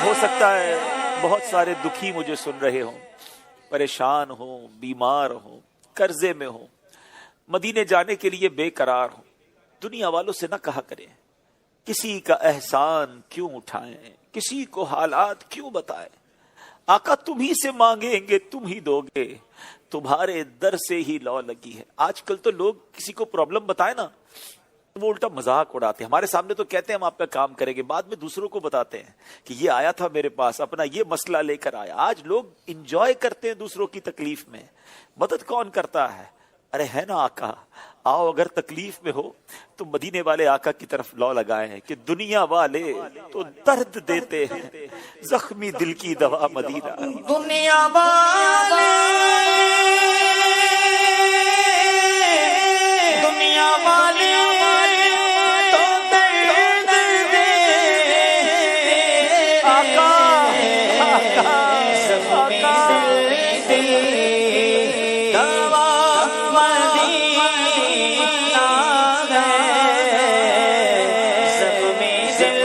ہو سکتا ہے بہت سارے دکھی مجھے سن رہے ہوں، پریشان ہوں، بیمار ہوں، قرضے میں ہوں، مدینے جانے کے لیے بے قرار ہوں۔ دنیا والوں سے نہ کہا کریں کسی کا احسان کیوں اٹھائیں، کسی کو حالات کیوں بتائیں۔ آقا تم ہی سے مانگیں گے تم ہی دو گے، تمہارے در سے ہی لو لگی ہے۔ آج کل تو لوگ کسی کو پرابلم بتائیں نا، وہ الٹا مذاق اڑاتے ہیں۔ ہمارے سامنے تو کہتے ہیں ہم آپ کا کام کریں گے، بعد میں دوسروں کو بتاتے ہیں کہ یہ آیا تھا میرے پاس، اپنا یہ مسئلہ لے کر آیا۔ آج لوگ انجوائے کرتے ہیں دوسروں کی تکلیف میں، مدد کون کرتا ہے؟ ارے ہے نا آقا، آؤ اگر تکلیف میں ہو تو مدینے والے آقا کی طرف لو لگائے ہیں کہ دنیا والے تو درد دیتے ہیں، زخمی دل کی دوا مدینہ۔ دنیا والے دنیا والے تو درد دیتے آقا آقا زخمی دل دوا مدینہ ہے، زخمی دل